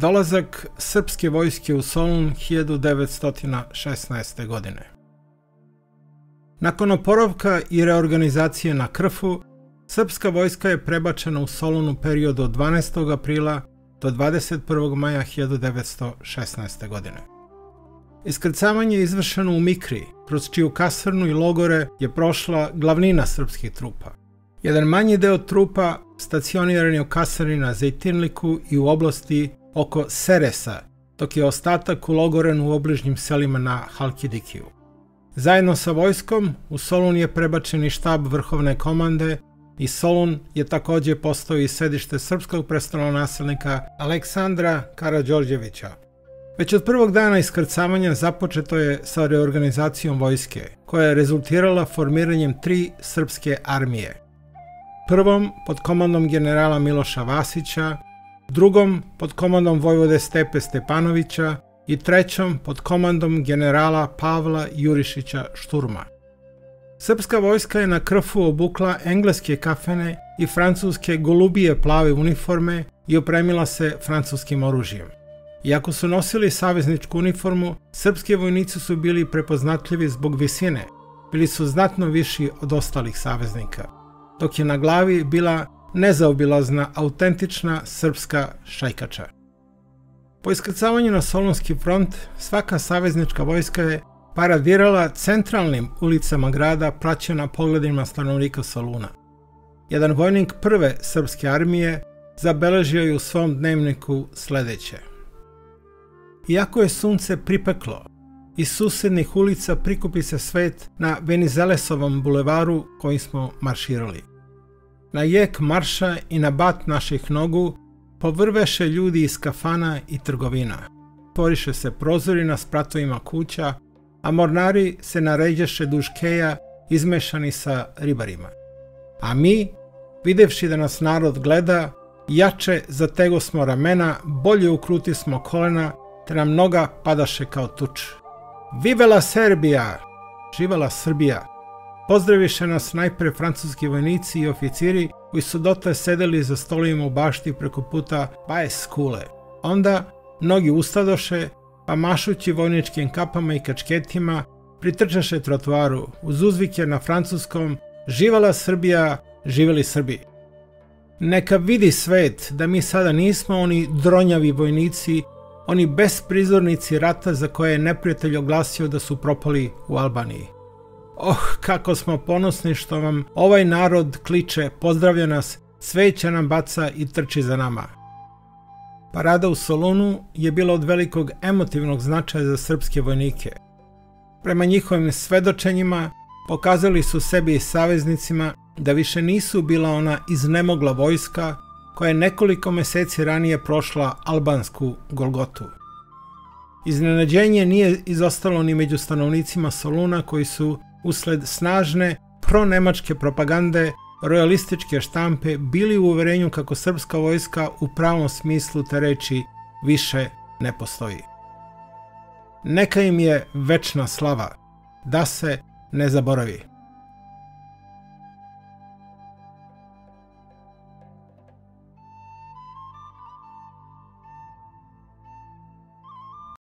Dolazak srpske vojske u Solun 1916. godine. Nakon oporavka i reorganizacije na Krfu, srpska vojska je prebačena u Solun u periodu od 12. aprila do 21. maja 1916. godine. Iskrcavanje je izvršeno u Mikri, kroz čiju kasarnu i logore je prošla glavnina srpskih trupa. Jedan manji deo trupa stacioniran je u kasarni na Zejtinliku i u oblasti oko Seresa, dok je ostatak ulogoren u obližnjim selima na Halkidikiju. Zajedno sa vojskom, u Solun je prebačen i štab vrhovne komande i Solun je također postao i sedište srpskog prestolonasilnika Aleksandra Karađorđevića. Već od prvog dana iskrcavanja započeto je sa reorganizacijom vojske, koja je rezultirala formiranjem 3 srpske armije. Prvom pod komandom generala Miloša Vasića, drugom pod komandom vojvode Stepe Stepanovića i trećom pod komandom generala Pavla Jurišića Šturma. Srpska vojska je na Krfu obukla engleske kafene i francuske golubije plave uniforme i opremila se francuskim oružjem. Iako su nosili savezničku uniformu, srpski vojnici su bili prepoznatljivi zbog visine, bili su znatno viši od ostalih saveznika, dok je na glavi bila nezaobilazna, autentična srpska šajkača. Po iskrcavanju na Solunski front, svaka saveznička vojska je paradirala centralnim ulicama grada praćena pogledima stanovnika Soluna. Jedan vojnik prve srpske armije zabeležio je u svom dnevniku sledeće. Iako je sunce pripeklo, iz susednih ulica prikupi se svet na Venizelesovom bulevaru kojim smo marširali. Na jek marša i na bat naših nogu povrveše ljudi iz kafana i trgovina. Otvoriše se prozori na spratovima kuća, a mornari se naređeše duž keja izmešani sa ribarima. A mi, videvši da nas narod gleda, jače zatego smo ramena, bolje ukruti smo kolena, te nam noga padaše kao tuč. Vivela Serbija! Živela Srbija! Pozdraviše nas najpre francuski vojnici i oficiri koji su dotle sedeli za stolovima u bašti preko puta Baes Kule. Onda mnogi ustadoše, pa mašući vojničkim kapama i kačketima, pritrčaše trotoaru uz uzvike na francuskom Živela Srbija, živeli Srbi. Neka vidi svet da mi sada nismo oni dronjavi vojnici, oni besprizornici rata za koje je neprijatelj oglasio da su propali u Albaniji. Oh, kako smo ponosni što vam ovaj narod kliče, pozdravlja nas, cveća nam baca i trči za nama. Parada u Solunu je bila od velikog emotivnog značaja za srpske vojnike. Prema njihovim svedočenjima pokazali su sebi i saveznicima da više nisu bila ona iznemogla vojska koja je nekoliko meseci ranije prošla albansku Golgotu. Iznenađenje nije izostalo ni među stanovnicima Soluna koji su usled snažne pronemačke propagande rojalističke štampe bili u uverenju kako srpska vojska u pravom smislu te reči više ne postoji. Neka im je večna slava, da se ne zaboravi.